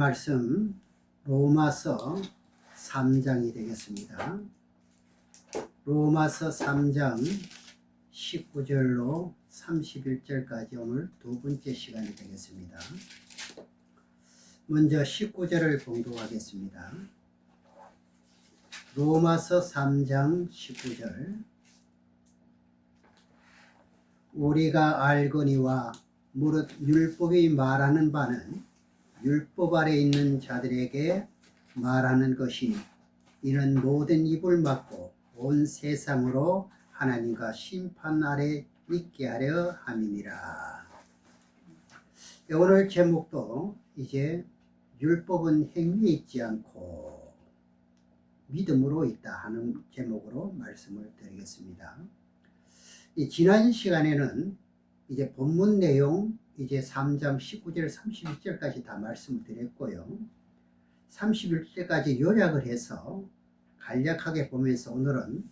말씀 로마서 3장이 되겠습니다. 로마서 3장 19절로 31절까지 오늘 두 번째 시간이 되겠습니다. 먼저 19절을 봉독하겠습니다. 로마서 3장 19절. 우리가 알거니와 무릇 율법이 말하는 바는 율법 아래 있는 자들에게 말하는 것이니 이는 모든 입을 막고 온 세상으로 하나님과 심판 아래 있게 하려 함이니라. 오늘 제목도 이제 율법은 행위에 있지 않고 믿음으로 있다 하는 제목으로 말씀을 드리겠습니다. 지난 시간에는 이제 본문 내용 이제 3장 19절 31절까지 다 말씀을 드렸고요. 31절까지 요약을 해서 간략하게 보면서 오늘은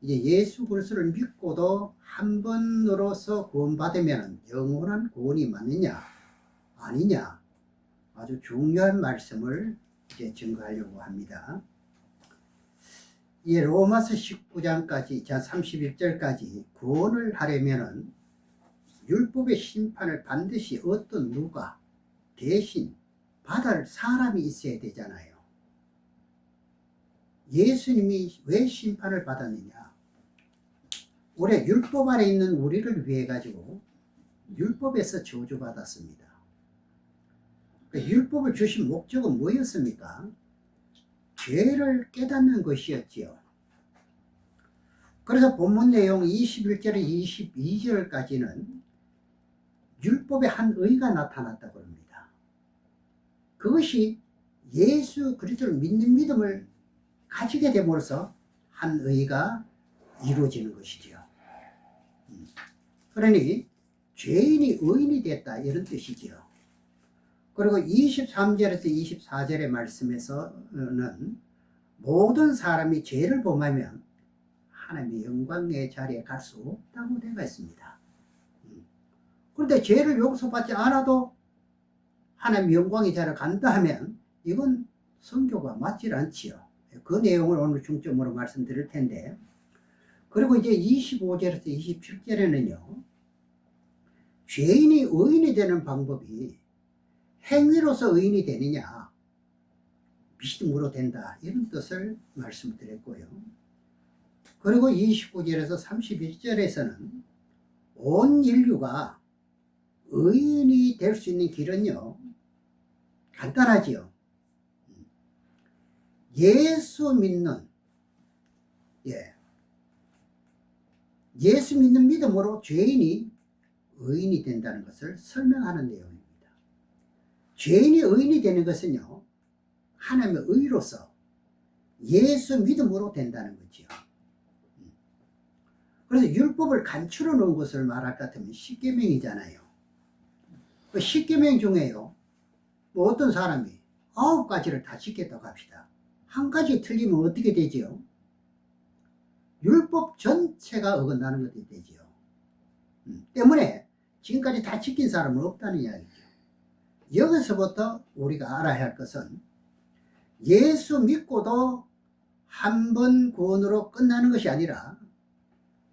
이제 예수 그리스도를 믿고도 한 번으로서 구원받으면 영원한 구원이 맞느냐 아니냐 아주 중요한 말씀을 이제 증거하려고 합니다. 이 로마서 19장까지 31절까지 구원을 하려면은 율법의 심판을 반드시 어떤 누가 대신 받을 사람이 있어야 되잖아요. 예수님이 왜 심판을 받았느냐? 올해 율법 아래 있는 우리를 위해 가지고 율법에서 저주받았습니다. 율법을 주신 목적은 뭐였습니까? 죄를 깨닫는 것이었지요. 그래서 본문 내용 21절에 22절까지는 율법의 한 의가 나타났다고 합니다. 그것이 예수 그리스도를 믿는 믿음을 가지게 됨으로써 한 의가 이루어지는 것이지요. 그러니 죄인이 의인이 됐다 이런 뜻이지요. 그리고 23절에서 24절의 말씀에서는 모든 사람이 죄를 범하면 하나님의 영광의 자리에 갈 수 없다고 되어 있습니다. 그런데 죄를 용서받지 않아도 하나님의 영광의 자리에 간다 하면 이건 성교가 맞질 않지요. 그 내용을 오늘 중점으로 말씀드릴 텐데, 그리고 이제 25절에서 27절에는요 죄인이 의인이 되는 방법이 행위로서 의인이 되느냐 믿음으로 된다 이런 뜻을 말씀드렸고요. 그리고 29절에서 31절에서는 온 인류가 의인이 될 수 있는 길은요 간단하지요. 예수 믿는 예수 믿는 믿음으로 죄인이 의인이 된다는 것을 설명하는 내용입니다. 죄인이 의인이 되는 것은요 하나님의 의로서 예수 믿음으로 된다는 거지요. 그래서 율법을 간추려 놓은 것을 말할 것 같으면 십계명이잖아요. 그 십계명 중에요 뭐 어떤 사람이 9가지를 다 지켰다고 합시다. 한 가지 틀리면 어떻게 되지요? 율법 전체가 어긋나는 것이 되지요. 때문에 지금까지 다 지킨 사람은 없다는 이야기죠. 여기서부터 우리가 알아야 할 것은 예수 믿고도 한 번 구원으로 끝나는 것이 아니라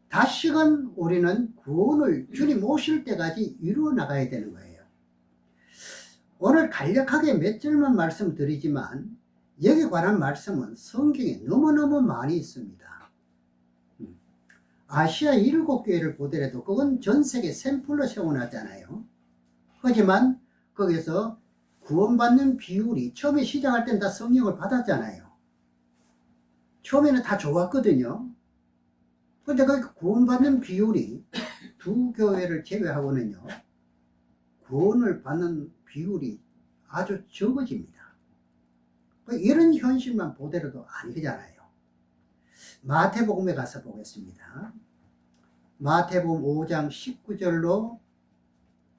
다시금 우리는 구원을 주님 오실 때까지 이루어 나가야 되는 거예요. 오늘 간략하게 몇 절만 말씀드리지만 여기에 관한 말씀은 성경에 너무너무 많이 있습니다. 아시아 7교회를 보더라도 그건 전 세계 샘플로 세워놨잖아요. 하지만 거기서 구원받는 비율이 처음에 시작할 땐 다 성령을 받았잖아요. 처음에는 다 좋았거든요. 근데 그 구원받는 비율이 두 교회를 제외하고는요 구원을 받는 비율이 아주 적어집니다. 이런 현실만 보더라도 아니잖아요. 마태복음에 가서 보겠습니다. 마태복음 5장 19절로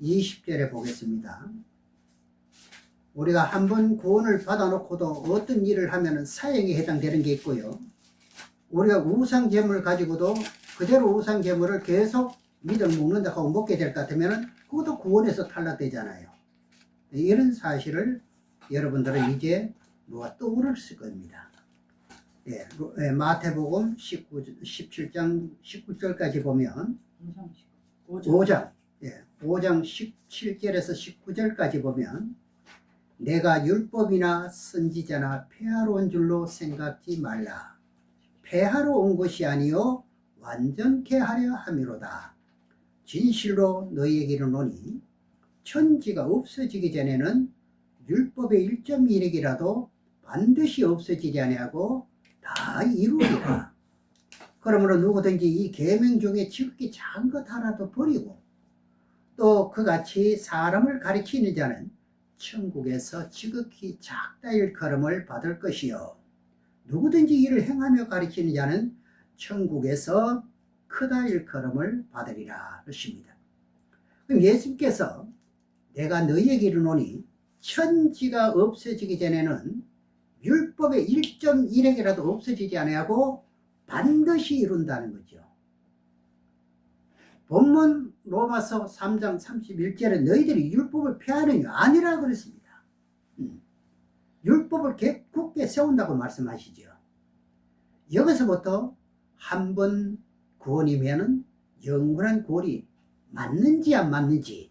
20절에 보겠습니다. 우리가 한번 구원을 받아놓고도 어떤 일을 하면 사형에 해당되는 게 있고요. 우리가 우상제물을 가지고도 그대로 우상제물을 계속 믿을 먹는다 하고 먹게 될 것 같으면 그것도 구원에서 탈락되잖아요. 이런 사실을 여러분들은 이제 뭐가 떠오르실 겁니다. 마태복음 17장 19절까지 보면 5장 17절에서 19절까지 보면 내가 율법이나 선지자나 폐하러 온 줄로 생각지 말라. 폐하러 온 것이 아니요 완전케 하려 함이로다. 진실로 너희에게 이르노니 천지가 없어지기 전에는 율법의 1.1핵이라도 반드시 없어지지 아니하고 다 이루리라. 그러므로 누구든지 이 계명 중에 지극히 작은 것 하나도 버리고 또 그같이 사람을 가르치는 자는 천국에서 지극히 작다 일컬음을 받을 것이요 누구든지 이를 행하며 가르치는 자는 천국에서 크다 일컬음을 받으리라 그러십니다. 그럼 예수님께서 내가 너희에게 이르노니 천지가 없어지기 전에는 율법의 1.1핵이라도 없어지지 아니하고 반드시 이룬다는 거죠. 본문 로마서 3장 31절에 너희들이 율법을 폐하느냐 아니라 그랬습니다. 율법을 굳게 세운다고 말씀하시죠. 여기서부터 한 번 구원이면은 영원한 구원이 맞는지 안 맞는지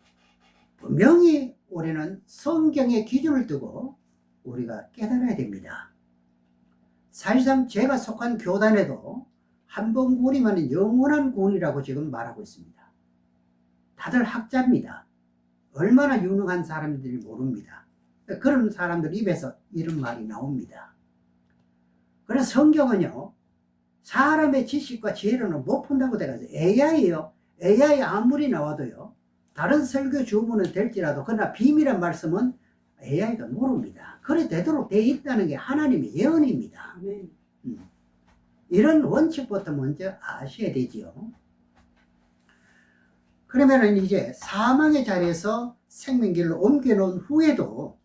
분명히 우리는 성경의 기준을 두고 우리가 깨달아야 됩니다. 사실상 제가 속한 교단에도 한 번 구원이면 영원한 구원이라고 지금 말하고 있습니다. 다들 학자입니다. 얼마나 유능한 사람들이 모릅니다. 그런 사람들 입에서 이런 말이 나옵니다. 그래서 성경은요 사람의 지식과 지혜로는 못 푼다고 돼가지고 AI예요. AI 아무리 나와도요 다른 설교 주문은 될지라도 그러나 비밀한 말씀은 AI가 모릅니다. 그래 되도록 되어 있다는 게 하나님의 예언입니다. 이런 원칙부터 먼저 아셔야 되지요. 그러면은 이제 사망의 자리에서 생명길로 옮겨놓은 후에도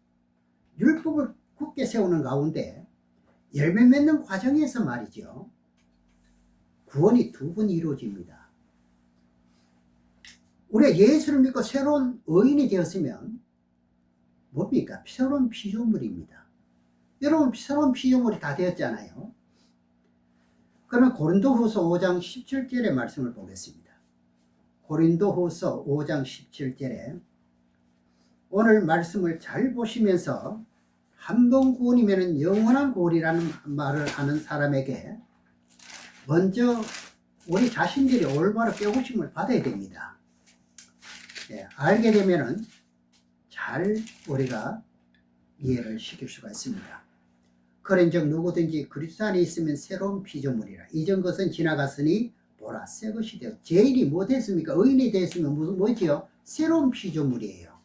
율법을 굳게 세우는 가운데 열매 맺는 과정에서 말이죠 구원이 두 번 이루어집니다. 우리가 예수를 믿고 새로운 의인이 되었으면 뭡니까? 새로운 피조물입니다. 여러분 새로운 피조물이 다 되었잖아요. 그러면 고린도후서 5장 17절의 말씀을 보겠습니다. 고린도후서 5장 17절에 오늘 말씀을 잘 보시면서 한 번 구원이면 영원한 구원이라는 말을 하는 사람에게 먼저 우리 자신들이 올바로 깨우침을 받아야 됩니다. 알게 되면은 잘 우리가 이해를 시킬 수가 있습니다. 그런즉 누구든지 그리스도 안에 있으면 새로운 피조물이라. 이전 것은 지나갔으니 보라 새 것이 되어. 제일이 뭐 됐습니까? 의인이 됐으면 뭐지요? 새로운 피조물이에요.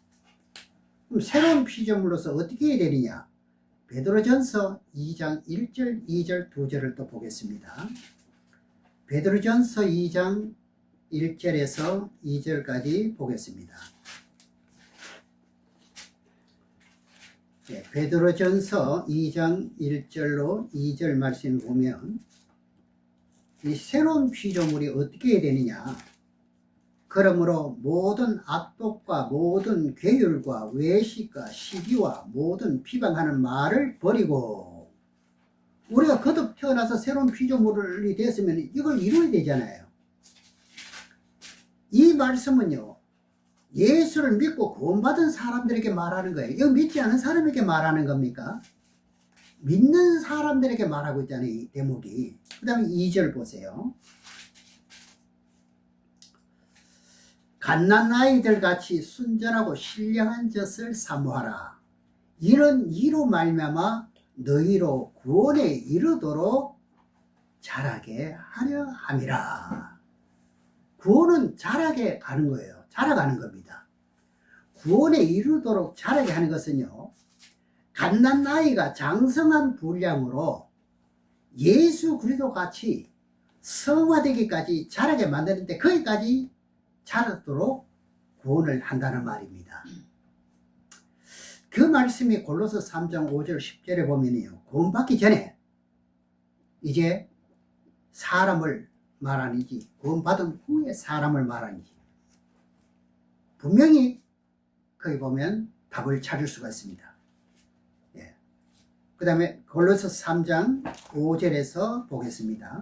그럼 새로운 피조물로서 어떻게 해야 되느냐? 베드로전서 2장 1절 2절 2절을 또 보겠습니다. 베드로전서 2장 1절에서 2절까지 보겠습니다. 베드로전서 2장 1절로 2절 말씀을 보면 이 새로운 피조물이 어떻게 해야 되느냐? 그러므로 모든 악독과 모든 괴율과 외식과 시기와 모든 비방하는 말을 버리고 우리가 거듭 태어나서 새로운 피조물이 됐으면 이걸 이루어야 되잖아요. 이 말씀은요 예수를 믿고 구원받은 사람들에게 말하는 거예요. 이거 믿지 않은 사람에게 말하는 겁니까? 믿는 사람들에게 말하고 있잖아요. 이 대목이. 그 다음에 2절 보세요. 갓난아이들 같이 순전하고 신령한 젖을 사모하라. 이는 이로 말미암아 너희로 구원에 이르도록 자라게 하려 함이라. 구원은 자라게 가는 거예요. 자라가는 겁니다. 구원에 이르도록 자라게 하는 것은요 갓난아이가 장성한 분량으로 예수 그리스도 같이 성화되기까지 자라게 만드는데 거기까지 자라도록 구원을 한다는 말입니다. 그 말씀이 골로새 3장 5절 10절에 보면요 구원받기 전에 이제 사람을 말하는지 구원받은 후에 사람을 말하는지 분명히 거기 보면 답을 찾을 수가 있습니다. 그 다음에 골로새 3장 5절에서 보겠습니다.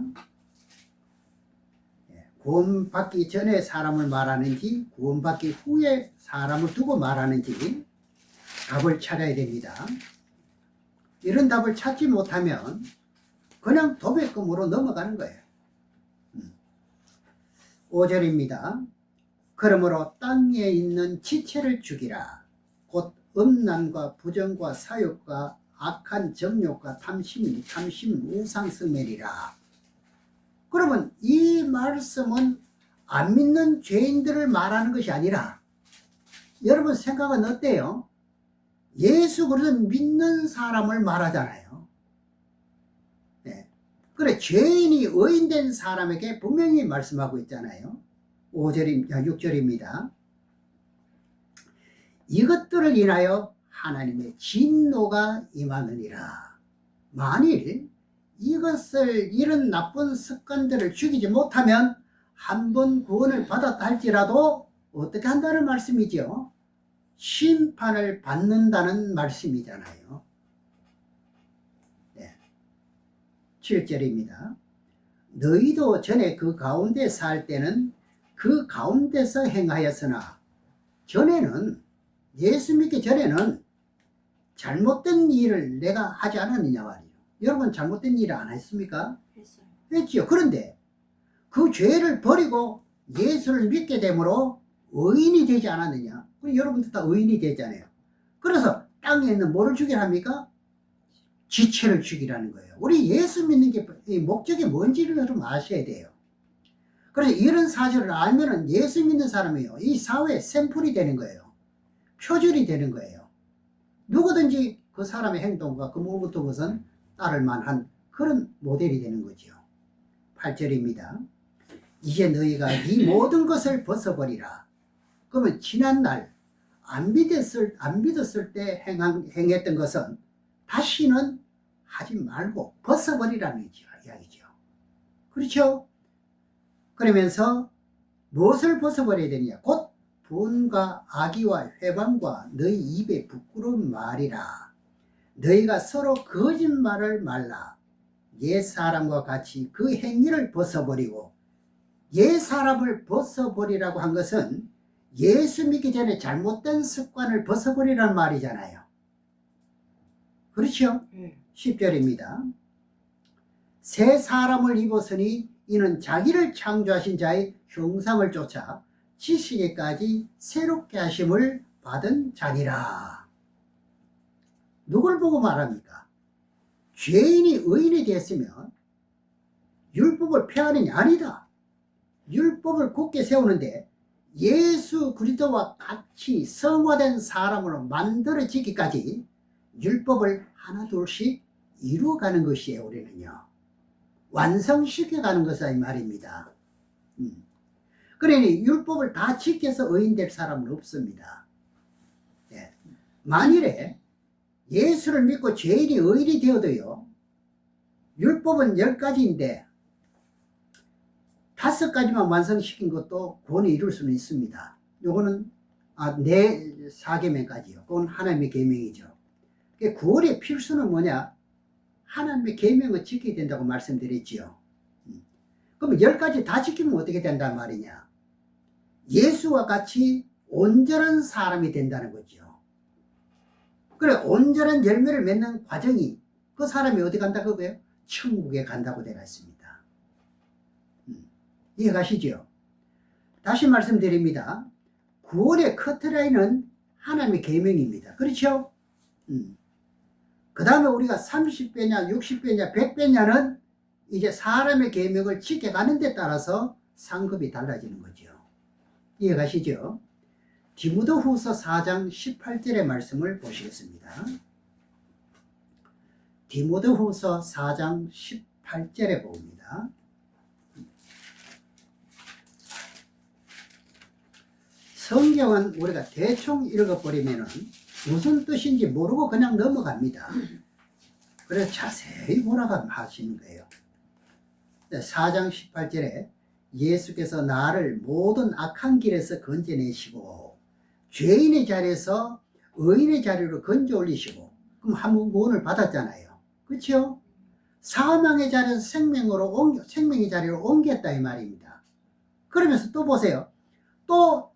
구원받기 전에 사람을 말하는지 구원받기 후에 사람을 두고 말하는지 답을 찾아야 됩니다. 이런 답을 찾지 못하면 그냥 도배금으로 넘어가는 거예요. 5절입니다. 그러므로 땅에 있는 지체를 죽이라. 곧 음란과 부정과 사욕과 악한 정욕과 탐심, 우상숭배리라. 그러면 이 말씀은 안 믿는 죄인들을 말하는 것이 아니라 여러분 생각은 어때요? 예수 그리스도를 믿는 사람을 말하잖아요. 네. 그래 죄인이 의인된 사람에게 분명히 말씀하고 있잖아요. 6절입니다. 이것들을 인하여 하나님의 진노가 임하느니라. 만일 이런 나쁜 습관들을 죽이지 못하면 한 번 구원을 받았다 할지라도 어떻게 한다는 말씀이죠? 심판을 받는다는 말씀이잖아요. 네. 7절입니다. 너희도 전에 그 가운데 살 때는 그 가운데서 행하였으나 전에는 예수 믿기 전에는 잘못된 일을 내가 하지 않았느냐 말이에요. 여러분 잘못된 일을 안 했습니까? 했어요. 했지요. 그런데 그 죄를 버리고 예수를 믿게 되므로 의인이 되지 않았느냐? 여러분들 다 의인이 되잖아요. 그래서 땅에 있는 뭐를 죽이라 합니까? 지체를 죽이라는 거예요. 우리 예수 믿는 게 목적이 뭔지를 여러분 아셔야 돼요. 그래서 이런 사실을 알면은 예수 믿는 사람이요, 이 사회의 샘플이 되는 거예요. 표준이 되는 거예요. 누구든지 그 사람의 행동과 그 모든 것은 따를 만한 그런 모델이 되는 거죠. 8절입니다. 이제 너희가 이 모든 것을 벗어버리라. 그러면 지난날 안 믿었을 때 행했던 것은 다시는 하지 말고 벗어버리라는 이야기죠. 그렇죠? 그러면서 무엇을 벗어버려야 되느냐? 곧 분과 악의와 회방과 너희 입에 부끄러운 말이라. 너희가 서로 거짓말을 말라. 옛 사람과 같이 그 행위를 벗어버리고, 옛 사람을 벗어버리라고 한 것은 예수 믿기 전에 잘못된 습관을 벗어버리라는 말이잖아요. 그렇죠? 10절입니다. 새 사람을 입었으니 이는 자기를 창조하신 자의 형상을 쫓아 지식에까지 새롭게 하심을 받은 자니라. 누굴 보고 말합니까? 죄인이 의인이 됐으면 율법을 폐하느냐? 아니다. 율법을 굳게 세우는데 예수 그리스도와 같이 성화된 사람으로 만들어지기까지 율법을 하나둘씩 이루어가는 것이에요. 우리는요, 완성시켜가는 것이 말입니다. 그러니 율법을 다 지켜서 의인 될 사람은 없습니다. 네. 만일에 예수를 믿고 죄인이 의인이 되어도요, 율법은 10가지인데 5가지만 완성시킨 것도 구원을 이룰 수는 있습니다. 요거는 내 4계명까지요. 그건 하나님의 계명이죠. 구원의 필수는 뭐냐? 하나님의 계명을 지켜야 된다고 말씀드렸지요. 그럼 10가지 다 지키면 어떻게 된단 말이냐? 예수와 같이 온전한 사람이 된다는 거죠. 그래, 온전한 열매를 맺는 과정이 그 사람이 어디 간다고 그래요? 천국에 간다고 되어 있습니다. 이해가시죠? 다시 말씀드립니다. 구원의 커트라인은 하나님의 계명입니다. 그렇죠? 그 다음에 우리가 30배냐 60배냐 100배냐는 이제 사람의 계명을 지켜가는 데 따라서 상급이 달라지는 거죠. 이해가시죠? 디모데후서 4장 18절의 말씀을 보시겠습니다. 디모데후서 4장 18절에 봅니다. 성경은 우리가 대충 읽어버리면 무슨 뜻인지 모르고 그냥 넘어갑니다. 그래서 자세히 보라고 하시는 거예요. 4장 18절에 예수께서 나를 모든 악한 길에서 건져내시고 죄인의 자리에서 의인의 자리로 건져 올리시고, 그럼 한 번 구원을 받았잖아요. 그렇죠? 사망의 자리에서 생명의 자리로 옮겼다 이 말입니다. 그러면서 또 보세요. 또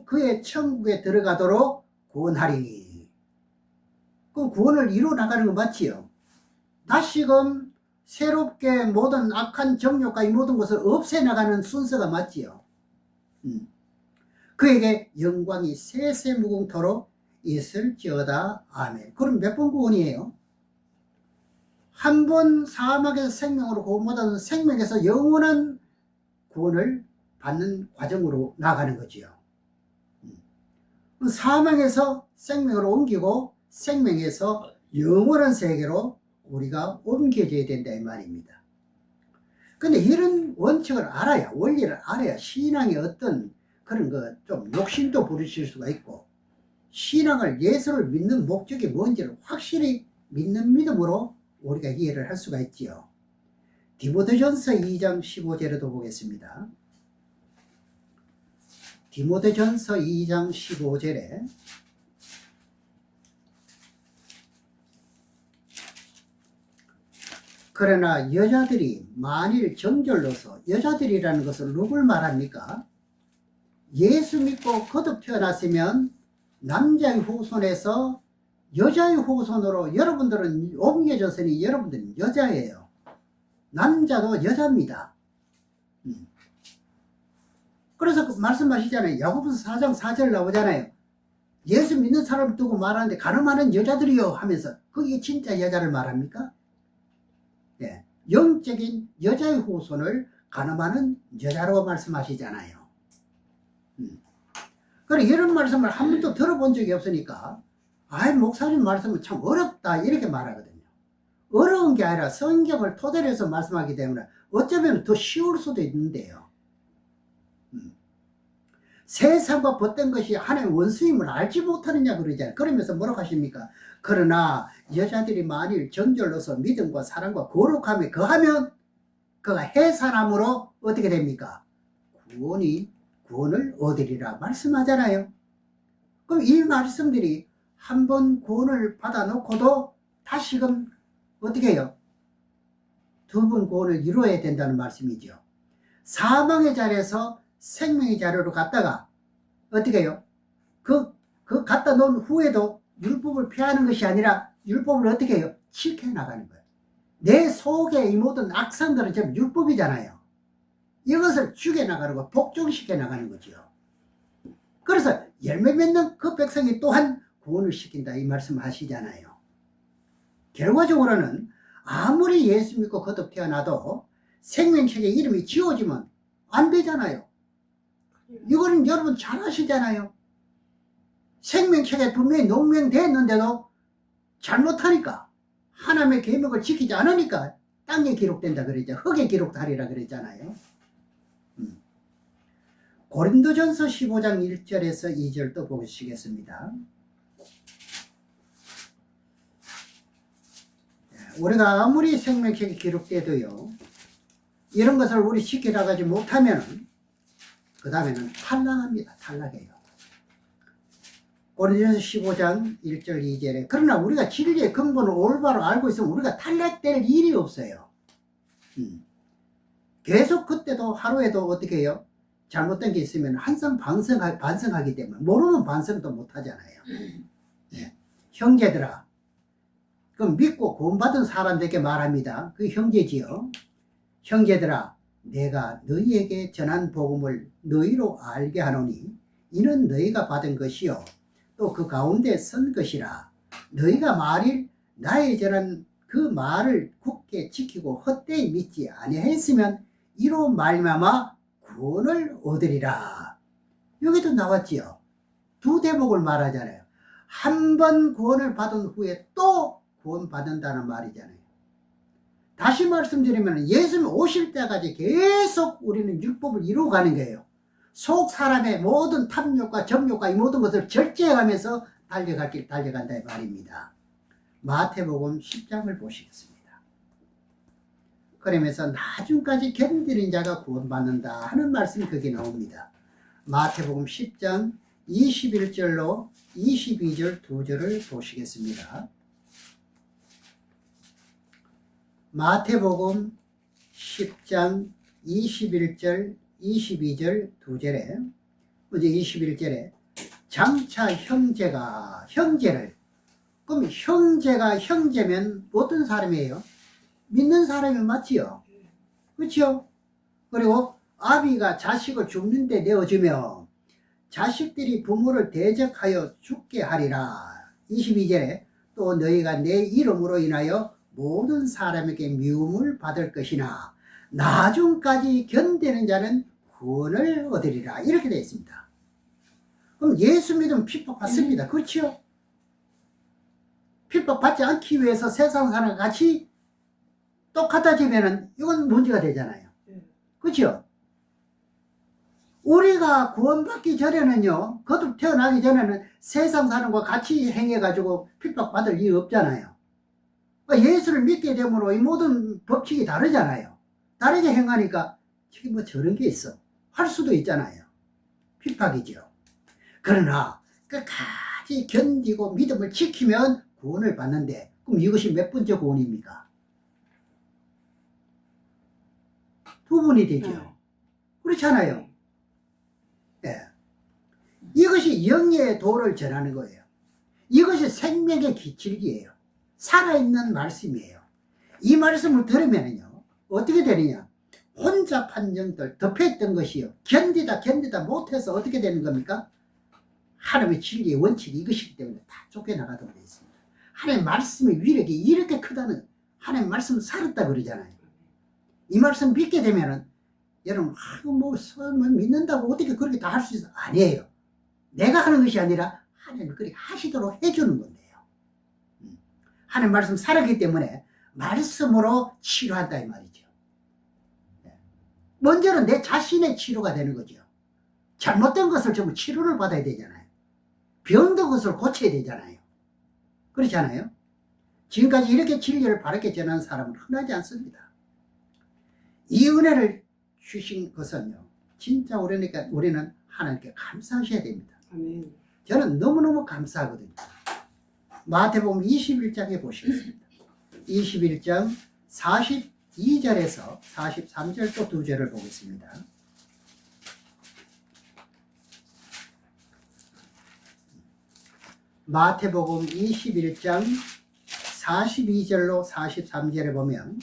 그의 천국에 들어가도록 구원하리니. 그 구원을 이루어 나가는 거 맞지요? 다시금 새롭게 모든 악한 정욕과 이 모든 것을 없애나가는 순서가 맞지요? 그에게 영광이 세세무궁토록 있을지어다. 아멘. 그럼 몇 번 구원이에요? 한 번 사망에서 생명으로 구원보다는 생명에서 영원한 구원을 받는 과정으로 나가는 거지요. 사망에서 생명으로 옮기고 생명에서 영원한 세계로 우리가 옮겨져야 된다 이 말입니다. 근데 이런 원칙을 알아야, 원리를 알아야 신앙의 어떤 그런 좀 욕심도 부리실 수가 있고, 신앙을, 예수를 믿는 목적이 뭔지를 확실히 믿는 믿음으로 우리가 이해를 할 수가 있지요. 디모데전서 2장 15절에도 보겠습니다. 디모데전서 2장 15절에 그러나 여자들이 만일 정결로서, 여자들이라는 것은 누굴 말합니까? 예수 믿고 거듭 태어났으면 남자의 후손에서 여자의 후손으로 여러분들은 옮겨졌으니 여러분들은 여자예요. 남자도 여자입니다. 그래서 말씀하시잖아요. 야고보서 4장 4절 나오잖아요. 예수 믿는 사람을 두고 말하는데 가늠하는 여자들이요 하면서 그게 진짜 여자를 말합니까? 예, 영적인 여자의 후손을 가늠하는 여자로 말씀하시잖아요. 그래 이런 말씀을 한 번도 들어본 적이 없으니까 목사님 말씀은 참 어렵다 이렇게 말하거든요. 어려운 게 아니라 성경을 토대로 해서 말씀하기 때문에 어쩌면 더 쉬울 수도 있는데요. 세상과 벗된 것이 하나님의 원수임을 알지 못하느냐 그러잖아요. 그러면서 뭐라고 하십니까? 그러나 여자들이 만일 정결로서 믿음과 사랑과 거룩함에 거하면 그가 해산함으로 어떻게 됩니까? 구원을 얻으리라 말씀하잖아요. 그럼 이 말씀들이 한 번 구원을 받아놓고도 다시금 어떻게 해요? 두 번 구원을 이루어야 된다는 말씀이죠. 사망의 자리에서 생명의 자리로 갔다가 어떻게 해요? 그 갖다 놓은 후에도 율법을 피하는 것이 아니라 율법을 어떻게 해요? 지켜나가는 거예요. 내 속에 이 모든 악성들은 전부 율법이잖아요. 이것을 죽여나가고 복종시켜 나가는 거죠. 그래서 열매 맺는 그 백성이 또한 구원을 시킨다 이 말씀 하시잖아요. 결과적으로는 아무리 예수 믿고 거듭 태어나도 생명책에 이름이 지워지면 안 되잖아요. 이거는 여러분 잘 아시잖아요. 생명책에 분명히 농명됐는데도 잘못하니까 하나님의 계명을 지키지 않으니까 땅에 기록된다 그랬죠. 흙에 기록하리라 그랬잖아요. 고린도전서 15장 1절에서 2절 또 보시겠습니다. 우리가 아무리 생명책에 기록돼도요, 이런 것을 우리 지켜나가지 못하면 그 다음에는 탈락합니다. 탈락해요. 고린도전서 15장 1절 2절에 그러나 우리가 진리의 근본을 올바로 알고 있으면 우리가 탈락될 일이 없어요. 계속 그때도 하루에도 어떻게 해요? 잘못된 게 있으면 항상 반성하기 때문에 모르면 반성도 못하잖아요. 네. 형제들아, 그 믿고 구원받은 사람들에게 말합니다. 그 형제지요. 형제들아, 내가 너희에게 전한 복음을 너희로 알게 하노니 이는 너희가 받은 것이요 또 그 가운데 선 것이라. 너희가 만일 나의 전한 그 말을 굳게 지키고 헛되이 믿지 아니하였으면 이로 말미암아 구원을 얻으리라. 여기도 나왔지요. 두 대목을 말하잖아요. 한 번 구원을 받은 후에 또 구원 받는다는 말이잖아요. 다시 말씀드리면 예수님 오실 때까지 계속 우리는 율법을 이루어가는 거예요. 속 사람의 모든 탐욕과 정욕과 이 모든 것을 절제해가면서 달려갈 길 달려간다 이 말입니다. 마태복음 10장을 보시겠습니다. 그러면서 나중까지 견디는 자가 구원받는다 하는 말씀이 거기 나옵니다. 마태복음 10장 21절로 22절 두 절을 보시겠습니다. 마태복음 10장 21절, 22절 두 절에, 먼저 21절에 장차 형제를, 그럼 형제가 형제면 어떤 사람이에요? 믿는 사람이 맞지요. 그렇죠? 그리고 아비가 자식을 죽는데 내어주며 자식들이 부모를 대적하여 죽게 하리라. 22절에 또 너희가 내 이름으로 인하여 모든 사람에게 미움을 받을 것이나 나중까지 견디는 자는 구원을 얻으리라. 이렇게 되어 있습니다. 그럼 예수 믿으면 핍박받습니다. 그렇죠? 핍박받지 않기 위해서 세상 사람과 같이 똑같아지면은 이건 문제가 되잖아요. 그렇죠? 우리가 구원받기 전에는요, 거듭 태어나기 전에는 세상 사람과 같이 행해가지고 핍박받을 일이 없잖아요. 예수를 믿게 되므로 이 모든 법칙이 다르잖아요. 다르게 행하니까 저기 뭐 저런 게 있어 할 수도 있잖아요. 핍박이죠. 그러나 끝까지 견디고 믿음을 지키면 구원을 받는데, 그럼 이것이 몇 번째 구원입니까? 두 번이 되죠. 그렇잖아요. 예. 이것이 영의 도를 전하는 거예요. 이것이 생명의 기칠기예요. 살아있는 말씀이에요. 이 말씀을 들으면요, 어떻게 되느냐? 혼자 판정들 덮여있던 것이요, 견디다 못해서 어떻게 되는 겁니까? 하나님의 진리의 원칙이 이것이기 때문에 다 쫓겨나가도록 되어 있습니다. 하나님의 말씀의 위력이 이렇게 크다는, 하나님의 말씀을 살았다 그러잖아요. 이 말씀 믿게 되면은 여러분, 뭐 믿는다고 어떻게 그렇게 다 할 수 있어? 아니에요. 내가 하는 것이 아니라 하나님이 그렇게 하시도록 해주는 건데요. 하나님 말씀 살았기 때문에 말씀으로 치료한다 이 말이죠. 먼저는 내 자신의 치료가 되는 거죠. 잘못된 것을 전부 치료를 받아야 되잖아요. 병든 것을 고쳐야 되잖아요. 그렇지 않아요? 지금까지 이렇게 진리를 바르게 전하는 사람은 흔하지 않습니다. 이 은혜를 주신 것은요, 진짜 우리는 하나님께 감사하셔야 됩니다. 아멘. 저는 너무너무 감사하거든요. 마태복음 21장에 보시겠습니다. 21장 42절에서 43절 또 두 절을 보겠습니다. 마태복음 21장 42절로 43절에 보면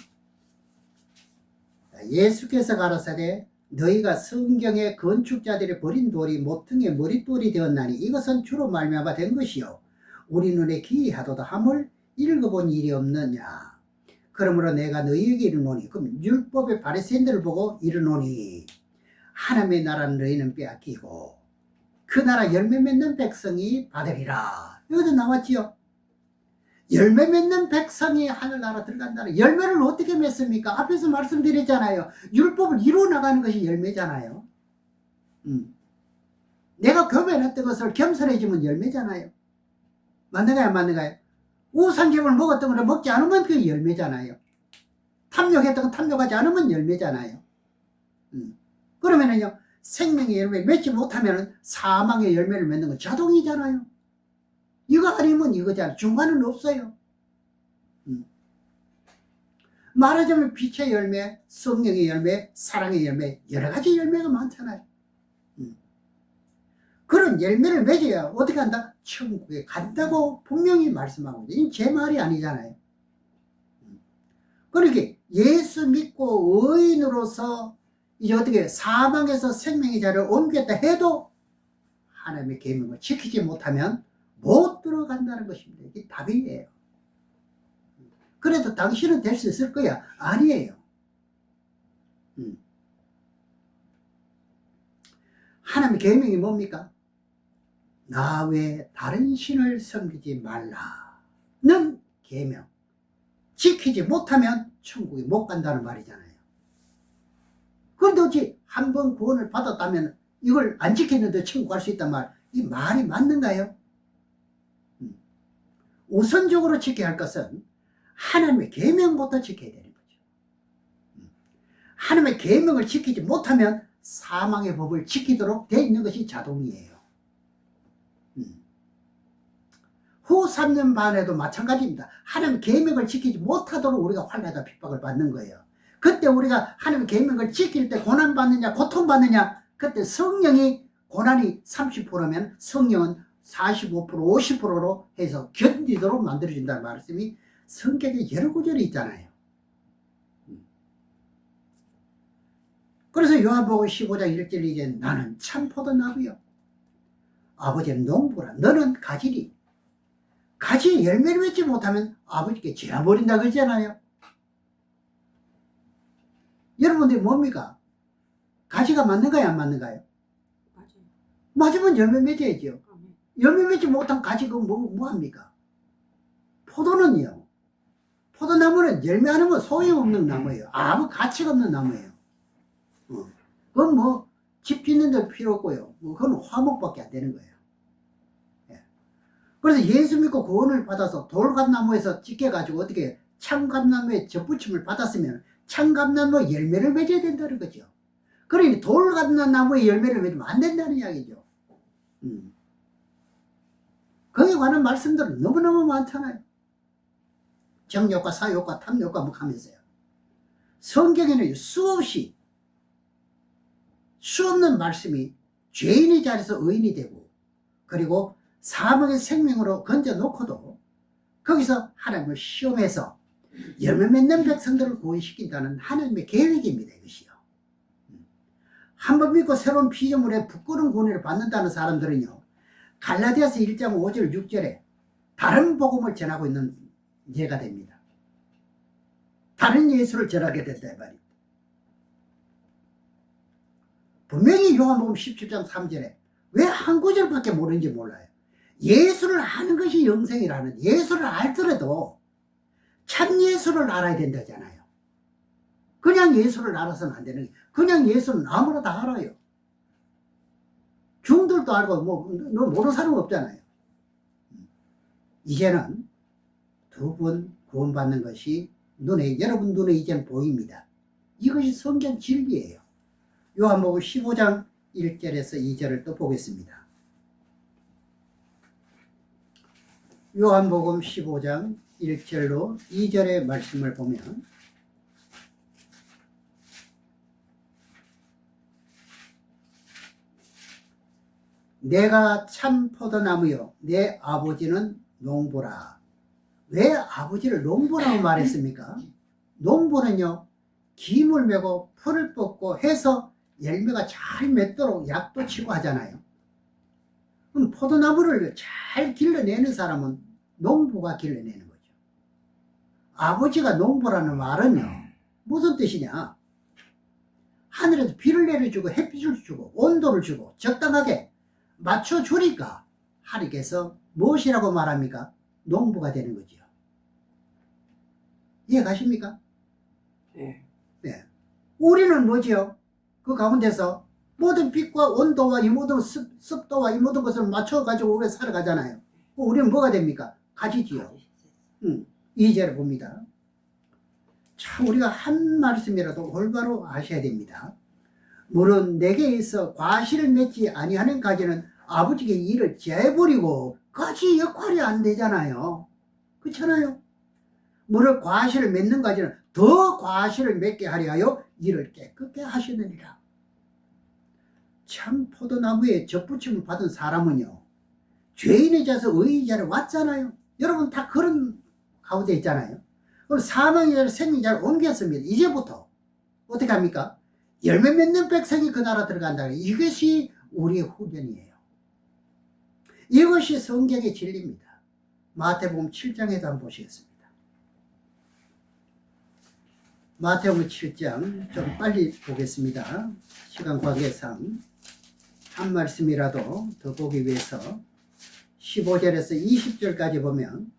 예수께서 가라사대 너희가 성경의 건축자들이 버린 돌이 모퉁이의 머릿돌이 되었나니 이것은 주로 말미암아 된 것이요 우리 눈에 기이하도다 함을 읽어본 일이 없느냐. 그러므로 내가 너희에게 이르노니, 그럼 율법의 바리새인들을 보고 이르노니 하나님의 나라는 너희는 빼앗기고 그 나라 열매 맺는 백성이 받으리라. 여기도 나왔지요. 열매 맺는 백성이 하늘나라 들어간다는, 열매를 어떻게 맺습니까? 앞에서 말씀드렸잖아요. 율법을 이루어 나가는 것이 열매잖아요. 내가 교배했던 것을 겸손해지면 열매잖아요. 맞는가요? 안 맞는가요? 우상집을 먹었던 걸 먹지 않으면 그게 열매잖아요. 탐욕했던 거 탐욕하지 않으면 열매잖아요. 그러면은요, 생명의 열매 맺지 못하면 사망의 열매를 맺는 건 자동이잖아요. 이거 아니면 이거잖아요. 중간은 없어요. 말하자면 빛의 열매, 성령의 열매, 사랑의 열매, 여러 가지 열매가 많잖아요. 그런 열매를 맺어야 어떻게 한다? 천국에 간다고 분명히 말씀하고 있는데, 이건 제 말이 아니잖아요. 그러니까 예수 믿고 의인으로서 이제 어떻게 사망에서 생명의 자리를 옮겼다 해도 하나님의 계명을 지키지 못하면 못 들어간다는 것입니다. 이게 답이에요. 그래도 당신은 될 수 있을 거야. 아니에요. 하나님의 계명이 뭡니까? 나 외에 다른 신을 섬기지 말라는 계명. 지키지 못하면 천국에 못 간다는 말이잖아요. 그런데 어찌 한 번 구원을 받았다면 이걸 안 지켰는데 천국 갈 수 있단 말, 이 말이 맞는가요? 우선적으로 지켜야 할 것은 하나님의 계명부터 지켜야 되는 거죠. 하나님의 계명을 지키지 못하면 사망의 법을 지키도록 되어 있는 것이 자동이에요. 후 3년 반에도 마찬가지입니다. 하나님 계명을 지키지 못하도록 우리가 환난과 핍박을 받는 거예요. 그때 우리가 하나님 계명을 지킬 때 고난받느냐 고통받느냐, 그때 성령이 고난이 30%면 성령은 45% 50%로 해서 견디도록 만들어준다는 말씀이 성경에 여러 구절이 있잖아요. 그래서 요한복음 15장 1절 2절 나는 참 포도나무요 아버지는 농부라. 너는 가지리. 가지에 열매를 맺지 못하면 아버지께 지어버린다 그러잖아요. 여러분들이 뭡니까? 가지가 맞는가요 안 맞는가요? 맞아요. 맞으면 열매 맺어야죠. 열매 맺지 못한 가지가 뭐합니까? 포도는요, 포도나무는 열매하는 건 소용없는 나무예요. 아무 가치가 없는 나무예요. 그건 뭐 집 짓는 데 필요 없고요. 그건 화목밖에 안 되는 거예요. 예. 그래서 예수 믿고 구원을 받아서 돌감나무에서 찢겨가지고 어떻게 참감나무에 접붙임을 받았으면 참감나무 열매를 맺어야 된다는 거죠. 그러니 돌감나무에 열매를 맺으면 안 된다는 이야기죠. 거기에 관한 말씀들은 너무너무 많잖아요. 정욕과 사욕과 탐욕과 뭐 하면서요. 성경에는 수 없는 말씀이 죄인의 자리에서 의인이 되고, 그리고 사망의 생명으로 건져놓고도 거기서 하나님을 시험해서 열매 맺는 백성들을 구원시킨다는 하나님의 계획입니다. 이것이요. 한 번 믿고 새로운 피조물에 부끄러운 구원을 받는다는 사람들은요, 갈라디아서 1장 5절 6절에 다른 복음을 전하고 있는 예가 됩니다. 다른 예수를 전하게 된다 이 말입니다. 분명히 요한복음 17장 3절에 왜 한 구절밖에 모르는지 몰라요. 예수를 아는 것이 영생이라는, 예수를 알더라도 참 예수를 알아야 된다잖아요. 그냥 예수를 알아서는 안 되는, 그냥 예수는 아무나 다 알아요. 중들도 알고 너 모르는 사람 없잖아요. 이제는 두 번 구원받는 것이 여러분 눈에 이제는 보입니다. 이것이 성경 진리예요. 요한복음 15장 1절에서 2절을 또 보겠습니다. 요한복음 15장 1절로 2절의 말씀을 보면, 내가 참 포도나무요 내 아버지는 농부라. 왜 아버지를 농부라고 말했습니까? 농부는요, 김을 메고 풀을 뽑고 해서 열매가 잘 맺도록 약도 치고 하잖아요. 그럼 포도나무를 잘 길러내는 사람은 농부가 길러내는 거죠. 아버지가 농부라는 말은요, 무슨 뜻이냐? 하늘에서 비를 내려주고 햇빛을 주고 온도를 주고 적당하게 맞춰주니까 하나님께서 무엇이라고 말합니까? 농부가 되는 거죠. 이해 가십니까? 네. 네. 우리는 뭐지요? 그 가운데서 모든 빛과 온도와 이 모든 습도와 이 모든 것을 맞춰가지고 우리가 살아가잖아요. 우리는 뭐가 됩니까? 가지지요. 2절을 봅니다. 참 우리가 한 말씀이라도 올바로 아셔야 됩니다. 물은 내게 있어 과실을 맺지 아니하는 가지는 아버지께 일을 재버리고 가지 역할이 안 되잖아요. 그렇잖아요. 물을 과실을 맺는 가지는 더 과실을 맺게 하려 하여 일을 깨끗게 하시느니라. 참 포도나무에 접붙임을 받은 사람은요, 죄인의 자에서 의인의 자리에 왔잖아요. 여러분 다 그런 가운데 있잖아요. 그럼 사망의 자리에 생명의 자리에 옮겼습니다. 이제부터 어떻게 합니까? 열매 맺는 백성이 그 나라 들어간다. 이것이 우리의 훈련이에요. 이것이 성경의 진리입니다. 마태복음 7장에도 한번 보시겠습니다. 마태복음 7장 좀 빨리 보겠습니다. 시간 관계상 한 말씀이라도 더 보기 위해서 15절에서 20절까지 보면,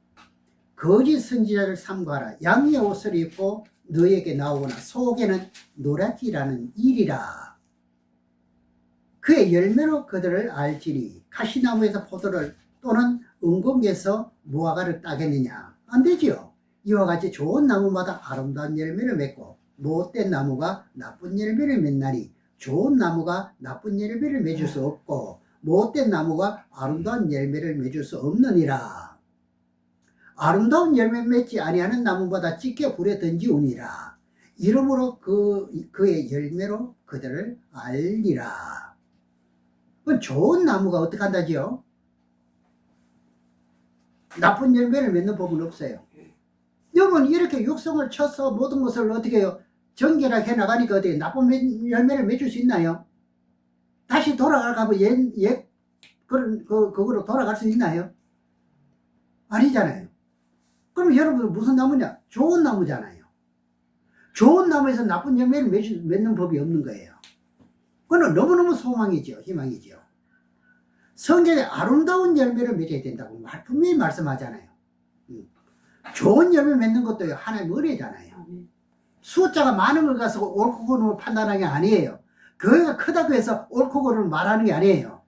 거짓 선지자를 삼가하라. 양의 옷을 입고 너에게 나오거나 속에는 노랗기라는 일이라. 그의 열매로 그들을 알지니 가시나무에서 포도를 또는 은공에서 무화과를 따겠느냐? 안 되지요. 이와 같이 좋은 나무마다 아름다운 열매를 맺고 못된 나무가 나쁜 열매를 맺나니 좋은 나무가 나쁜 열매를 맺을 수 없고 못된 나무가 아름다운 열매를 맺을 수 없느니라. 아름다운 열매 맺지 아니하는 나무보다 찢겨 불에 던지우니라. 이러므로 그의 열매로 그들을 알리라. 좋은 나무가 어떻게 한다지요? 나쁜 열매를 맺는 법은 없어요. 여러분 이렇게 육성을 쳐서 모든 것을 어떻게 해요? 정결하게 해나가니까 어떻게 나쁜 열매를 맺을 수 있나요? 다시 돌아가고 그거로 돌아갈 수 있나요? 아니잖아요. 그럼 여러분 무슨 나무냐? 좋은 나무잖아요. 좋은 나무에서 나쁜 열매를 맺는 법이 없는 거예요. 그건 너무너무 소망이죠. 희망이죠. 성경에 아름다운 열매를 맺어야 된다고 분명히 말씀하잖아요. 좋은 열매 맺는 것도 하나님의 은혜잖아요. 숫자가 많은 걸 가서 옳고 그름을 판단하는 게 아니에요. 교회가 크다고 해서 옳고 그름을 말하는 게 아니에요.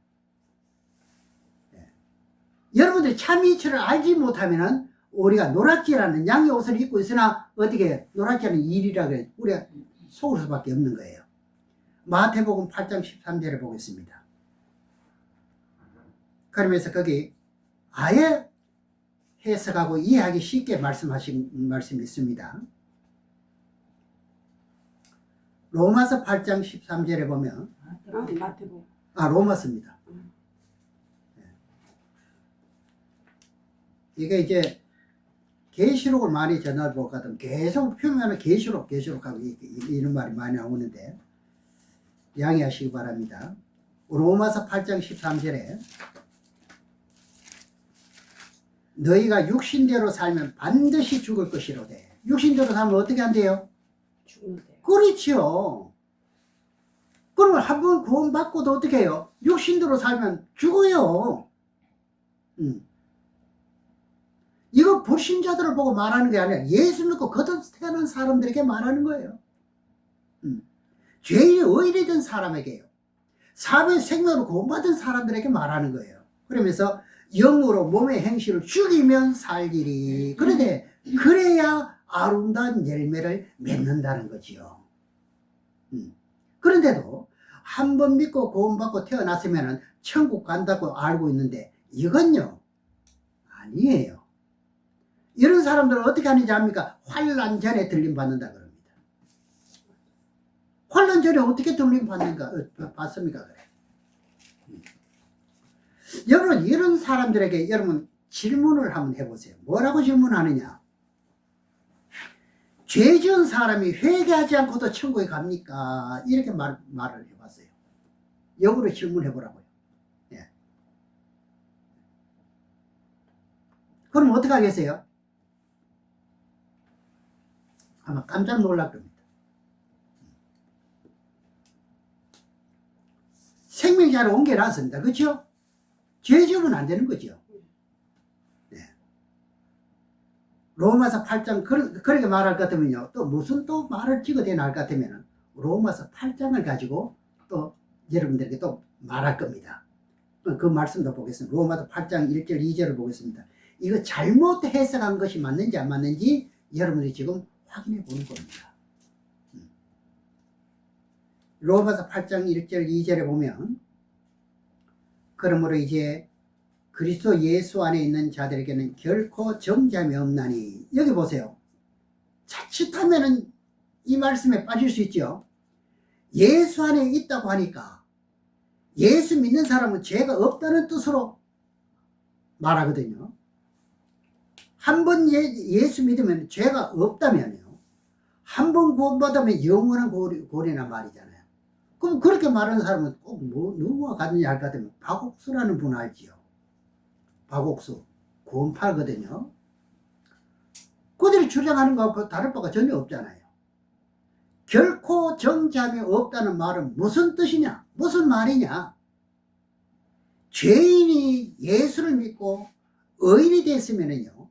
여러분들이 참 이치를 알지 못하면은 우리가 노랗지라는 양의 옷을 입고 있으나 어떻게 노랗지라는 일이라 그래 우리가 속을 수밖에 없는 거예요. 마태복음 8장 13절에 보겠습니다. 그러면서 거기 아예 해석하고 이해하기 쉽게 말씀하신 말씀이 있습니다. 로마서 8장 13절에 보면 마태복음. 로마서입니다. 이게 이제 계시록을 많이 전화볼 것 같으면 계속 표면은 계시록하고 이런 말이 많이 나오는데 양해하시기 바랍니다. 로마서 8장 13절에 너희가 육신대로 살면 반드시 죽을 것이로되. 육신대로 살면 어떻게 한대요? 죽는데. 그렇지요. 그러면 한 번 구원받고도 어떻게 해요? 육신대로 살면 죽어요. 이거 불신자들을 보고 말하는 게 아니라 예수 믿고 거듭 태어난 사람들에게 말하는 거예요. 죄인이 의인이 된 사람에게요. 사부의 생명으로 구원받은 사람들에게 말하는 거예요. 그러면서 영으로 몸의 행실을 죽이면 살리리. 그런데 그래야 아름다운 열매를 맺는다는 거지요. 그런데도 한 번 믿고 구원받고 태어났으면 천국 간다고 알고 있는데 이건요 아니에요. 이런 사람들은 어떻게 하는지 압니까? 환난 전에 들림 받는다 그럽니다. 환난 전에 어떻게 들림 받습니까? 그래. 여러분 이런 사람들에게 여러분 질문을 한번 해보세요. 뭐라고 질문하느냐? 죄 지은 사람이 회개하지 않고도 천국에 갑니까? 이렇게 말을 해봤어요. 역으로 질문해보라고요. 예. 그럼 어떻게 하겠어요? 아마 깜짝 놀랄 겁니다. 생명자를 옮겨놨습니다. 그렇죠? 죄 지으면 안 되는 거죠. 네. 로마서 8장 그렇게 말할 것 같으면요. 또 무슨 또 말을 찍어대 나올 것 같으면 로마서 8장을 가지고 또 여러분들에게 또 말할 겁니다. 그 말씀도 보겠습니다. 로마서 8장 1절 2절을 보겠습니다. 이거 잘못 해석한 것이 맞는지 안 맞는지 여러분들이 지금 확인해 보는 겁니다. 로마서 8장 1절 2절에 보면 그러므로 이제 그리스도 예수 안에 있는 자들에게는 결코 정죄함이 없나니. 여기 보세요. 자칫하면은 이 말씀에 빠질 수 있죠. 예수 안에 있다고 하니까 예수 믿는 사람은 죄가 없다는 뜻으로 말하거든요. 한 번 예수 믿으면 죄가 없다면요. 한 번 구원받으면 영원한 고리란 말이잖아요. 그럼 그렇게 말하는 사람은 꼭 누구와 같느냐 할 것 같으면 박옥수라는 분 알지요. 박옥수 구원파거든요. 그들이 주장하는 것과 다를 바가 전혀 없잖아요. 결코 정죄함이 없다는 말은 무슨 뜻이냐? 무슨 말이냐? 죄인이 예수를 믿고 의인이 됐으면요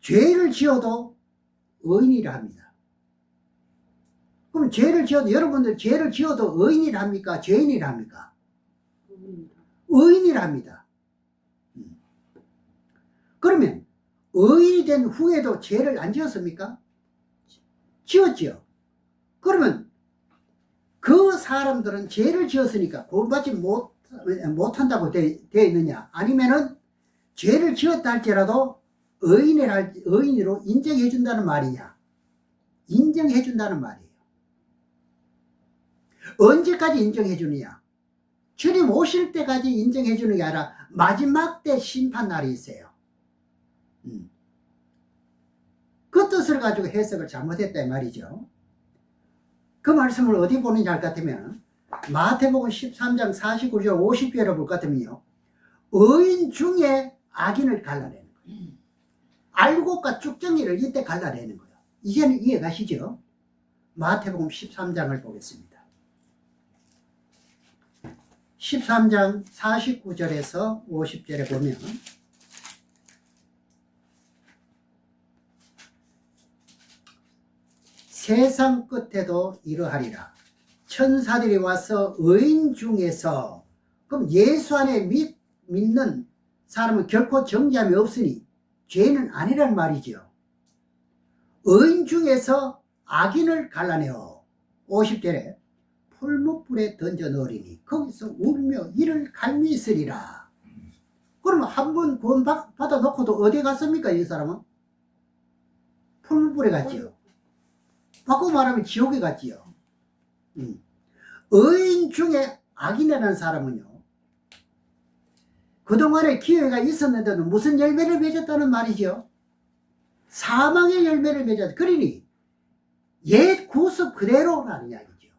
죄를 지어도 의인이라 합니다. 그럼 죄를 지어도 여러분들 죄를 지어도 의인이라 합니까? 죄인이라 합니까? 의인이라 합니다. 그러면 의인이 된 후에도 죄를 안 지었습니까? 지었지요. 그러면 그 사람들은 죄를 지었으니까 구원받지 못한다고 되어 있느냐? 아니면은 죄를 지었다 할지라도 의인으로 인정해 준다는 말이냐? 인정해 준다는 말이에요. 언제까지 인정해 주느냐? 주님 오실 때까지 인정해 주는 게 아니라 마지막 때 심판 날이 있어요. 그 뜻을 가지고 해석을 잘못했다 이 말이죠. 그 말씀을 어디 보는지 알 것 같으면 마태복음 13장 49절 50절을 볼 것 같으면요, 의인 중에 악인을 갈라내는 거예요. 알곡과 쭉정이를 이때 갈라내는 거예요. 이제는 이해가시죠? 마태복음 13장을 보겠습니다. 13장 49절에서 50절에 보면 세상 끝에도 이러하리라. 천사들이 와서 의인 중에서, 그럼 예수 안에 믿는 사람은 결코 정죄함이 없으니 죄는 아니란 말이죠. 의인 중에서 악인을 갈라내어 50절에 풀무불에 던져 넣으리니 거기서 울며 이를 갈미으리라. 그러면 한 번 구원 받아 놓고도 어디 갔습니까? 이 사람은 풀무불에 갔지요. 바꿔 말하면 지옥에 갔지요. 의인 중에 악인이라는 사람은요, 그동안에 기회가 있었는데도 무슨 열매를 맺었다는 말이죠? 사망의 열매를 맺었다. 그러니 옛 구습 그대로라는 이야기죠.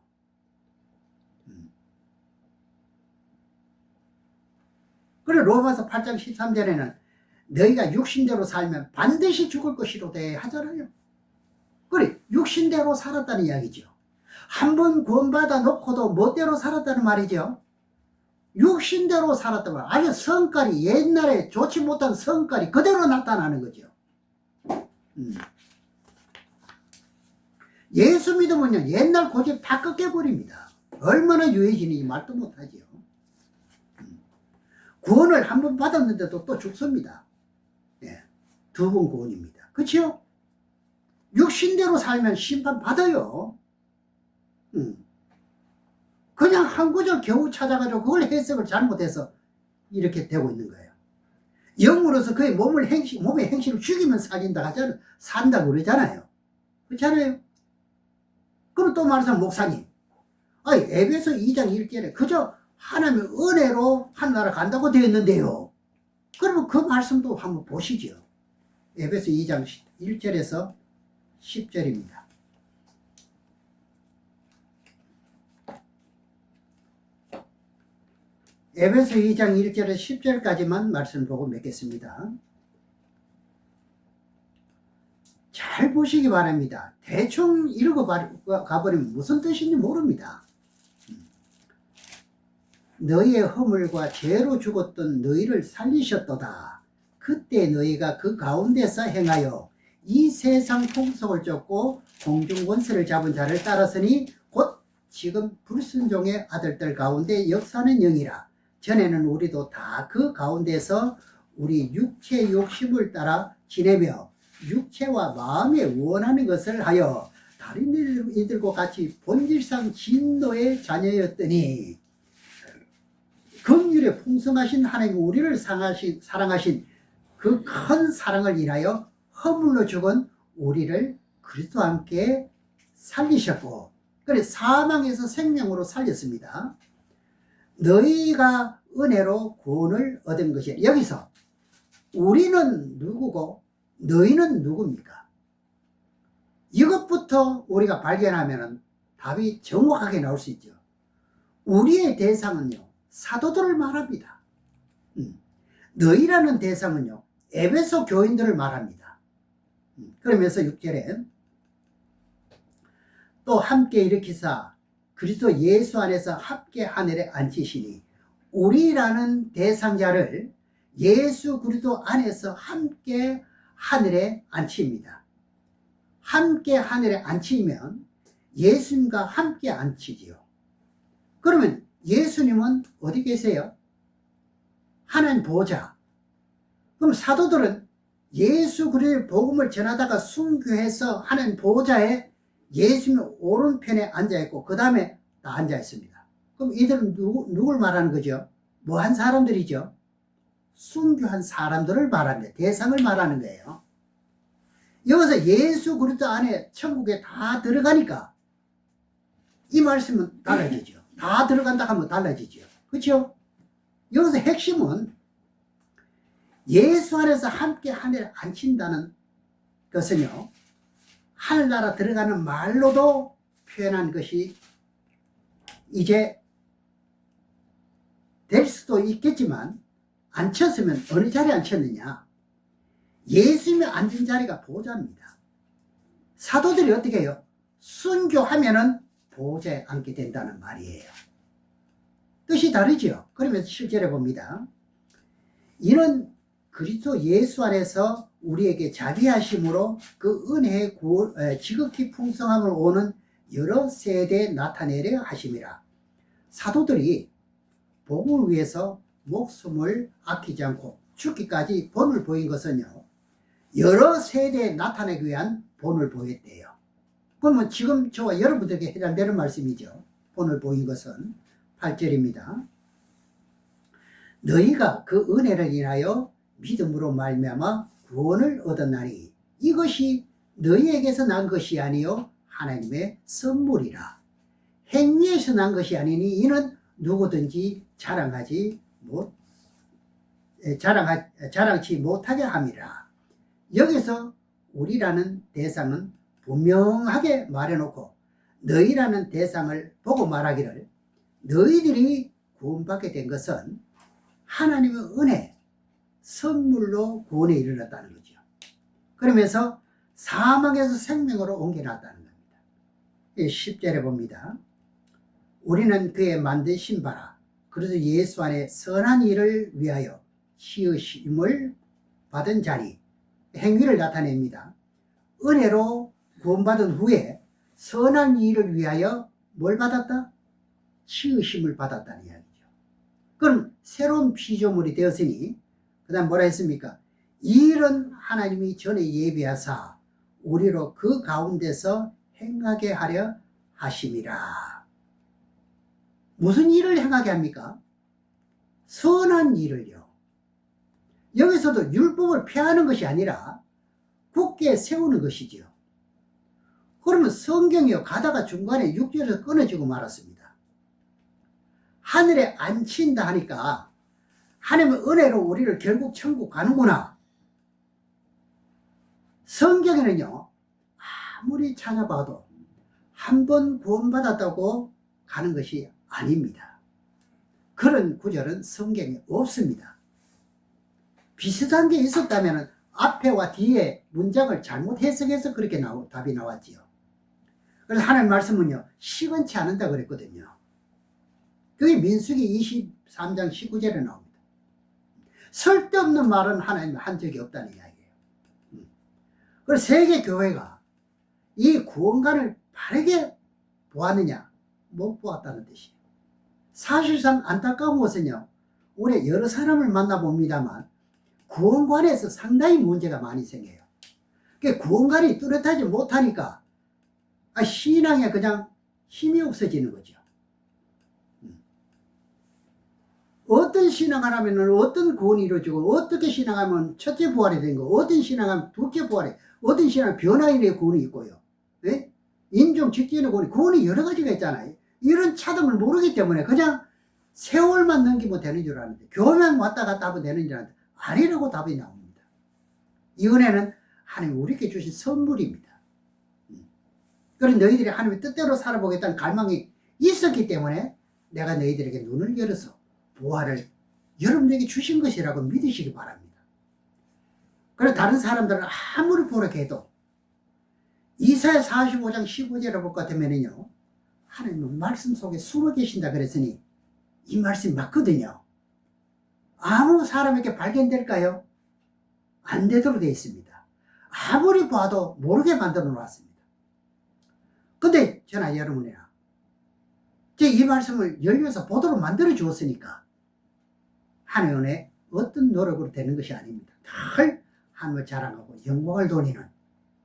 그래 로마서 8장 13절에는 너희가 육신대로 살면 반드시 죽을 것이로되 하잖아요. 그래 육신대로 살았다는 이야기죠. 한 번 구원받아 놓고도 멋대로 살았다는 말이죠. 육신대로 살았단 말. 아주 성깔이 옛날에 좋지 못한 성깔이 그대로 나타나는 거죠. 예수 믿으면요 옛날 고집 다 꺾여버립니다. 얼마나 유해지는지 말도 못하죠. 구원을 한 번 받았는데도 또 죽습니다. 예, 2번 구원입니다. 그렇죠? 육신대로 살면 심판 받아요. 그냥 한 구절 겨우 찾아가지고 그걸 해석을 잘못해서 이렇게 되고 있는 거예요. 영으로서 그의 몸의 행실을 죽이면 살린다 하잖아요. 산다고 그러잖아요. 그렇잖아요. 그럼 또 말해서 목사님, 에베소 2장 1절에 그저 하나님의 은혜로 하늘나라 간다고 되어 있는데요. 그러면 그 말씀도 한번 보시죠. 에베소 2장 1절에서 10절입니다. 에베소 2장 1절에서 10절까지만 말씀 보고 맺겠습니다. 잘 보시기 바랍니다. 대충 읽어가버리면 무슨 뜻인지 모릅니다. 너희의 허물과 죄로 죽었던 너희를 살리셨도다. 그때 너희가 그 가운데서 행하여 이 세상 풍속을 쫓고 공중 권세를 잡은 자를 따랐으니 곧 지금 불순종의 아들들 가운데 역사하는 영이라. 전에는 우리도 다 그 가운데서 우리 육체 욕심을 따라 지내며 육체와 마음에 원하는 것을 하여 다른 이들과 같이 본질상 진노의 자녀였더니 긍휼에 풍성하신 하나님 우리를 사랑하신 그 큰 사랑을 인하여 허물로 죽은 우리를 그리스도와 함께 살리셨고, 그래 사망에서 생명으로 살렸습니다. 너희가 은혜로 구원을 얻은 것이야. 여기서 우리는 누구고 너희는 누굽니까? 이것부터 우리가 발견하면 답이 정확하게 나올 수 있죠. 우리의 대상은요 사도들을 말합니다. 너희라는 대상은요 에베소 교인들을 말합니다. 그러면서 6절에 또 함께 일으키사 그리스도 예수 안에서 함께 하늘에 앉히시니, 우리라는 대상자를 예수 그리스도 안에서 함께 하늘에 앉힙니다. 함께 하늘에 앉히면 예수님과 함께 앉히지요. 그러면 예수님은 어디 계세요? 하나님 보좌. 그럼 사도들은 예수 그리스도의 복음을 전하다가 순교해서 하나님 보좌에 예수님 오른편에 앉아있고 그 다음에 다 앉아있습니다. 그럼 이들은 누굴 말하는 거죠? 뭐 한 사람들이죠? 순교한 사람들을 말합니다. 대상을 말하는 거예요. 여기서 예수 그리스도 안에 천국에 다 들어가니까 이 말씀은 달라지죠. 다 들어간다 하면 달라지죠. 그렇죠? 여기서 핵심은 예수 안에서 함께 하늘에 앉힌다는 것은요, 하늘나라 들어가는 말로도 표현한 것이 이제 될 수도 있겠지만, 앉혔으면 어느 자리에 앉혔느냐? 예수님이 앉은 자리가 보좌입니다. 사도들이 어떻게 해요? 순교하면은 보좌에 앉게 된다는 말이에요. 뜻이 다르죠. 그러면서 실제로 봅니다. 이는 그리스도 예수 안에서 우리에게 자비하심으로 그 은혜의 지극히 풍성함을 오는 여러 세대에 나타내려 하심이라. 사도들이 복음을 위해서 목숨을 아끼지 않고 죽기까지 본을 보인 것은요, 여러 세대에 나타내기 위한 본을 보였대요. 그러면 지금 저와 여러분들에게 해당되는 말씀이죠. 본을 보인 것은 8절입니다. 너희가 그 은혜를 인하여 믿음으로 말미암아 구원을 얻었나니 이것이 너희에게서 난 것이 아니요 하나님의 선물이라. 행위에서 난 것이 아니니 이는 누구든지 자랑치 못하게 함이라. 여기서 우리라는 대상은 분명하게 말해놓고 너희라는 대상을 보고 말하기를, 너희들이 구원받게 된 것은 하나님의 은혜, 선물로 구원에 이르렀다는 거죠. 그러면서 사망에서 생명으로 옮겨놨다는 겁니다. 10절에 봅니다. 우리는 그의 만드신 바라 그래서 예수 안에 선한 일을 위하여 지으심을 받은 자리, 행위를 나타냅니다. 은혜로 구원받은 후에 선한 일을 위하여 뭘 받았다? 지으심을 받았다는 이야기죠. 그럼 새로운 피조물이 되었으니 그 다음 뭐라 했습니까? 이 일은 하나님이 전에 예비하사 우리로 그 가운데서 행하게 하려 하심이라. 무슨 일을 행하게 합니까? 선한 일을요. 여기서도 율법을 폐하는 것이 아니라 굳게 세우는 것이지요. 그러면 성경이요, 가다가 중간에 6절에서 끊어지고 말았습니다. 하늘에 앉힌다 하니까 하나님의 은혜로 우리를 결국 천국 가는구나. 성경에는요, 아무리 찾아봐도 한 번 구원받았다고 가는 것이 아닙니다. 그런 구절은 성경에 없습니다. 비슷한 게 있었다면 앞에와 뒤에 문장을 잘못 해석해서 그렇게 답이 나왔지요. 그래서 하나님 말씀은요, 시원치 않은다 그랬거든요. 그게 민수기 23장 19절에 나옵니다. 쓸데없는 말은 하나님 한 적이 없다는 이야기예요. 그래서 세계 교회가 이 구원관을 바르게 보았느냐? 못 보았다는 뜻이에요. 사실상 안타까운 것은요, 우리 여러 사람을 만나봅니다만 구원관에서 상당히 문제가 많이 생겨요. 구원관이 뚜렷하지 못하니까 신앙에 그냥 힘이 없어지는 거죠. 어떤 신앙을 하면 어떤 구원이 이루어지고, 어떻게 신앙하면 첫째 부활이 된 거, 어떤 신앙하면 둘째 부활이, 어떤 신앙은 변화인의 구원이 있고요. 네? 인종 직진의 구원이 여러 가지가 있잖아요. 이런 차등을 모르기 때문에 그냥 세월만 넘기면 되는 줄 아는데, 교회만 왔다 갔다 하면 되는 줄 아는데 아니라고 답이 나옵니다. 이 은혜는 하나님 우리에게 주신 선물입니다. 그래서 너희들이 하나님의 뜻대로 살아보겠다는 갈망이 있었기 때문에 내가 너희들에게 눈을 열어서 부활을 여러분에게 주신 것이라고 믿으시기 바랍니다. 그래서 다른 사람들은 아무리 보력해도 이사야 45장 15절을 볼 것 같으면요, 하나님은 말씀 속에 숨어 계신다 그랬으니 이 말씀이 맞거든요. 아무 사람에게 발견될까요? 안 되도록 되어 있습니다. 아무리 봐도 모르게 만들어 놓았습니다. 근데 저나 여러분이나 이 말씀을 열려서 보도록 만들어 주었으니까 하나님의 어떤 노력으로 되는 것이 아닙니다. 늘 하나님을 자랑하고 영광을 돌리는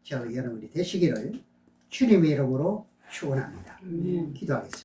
저와 여러분이 되시기를 주님의 이름으로 축원합니다. 기도하겠습니다.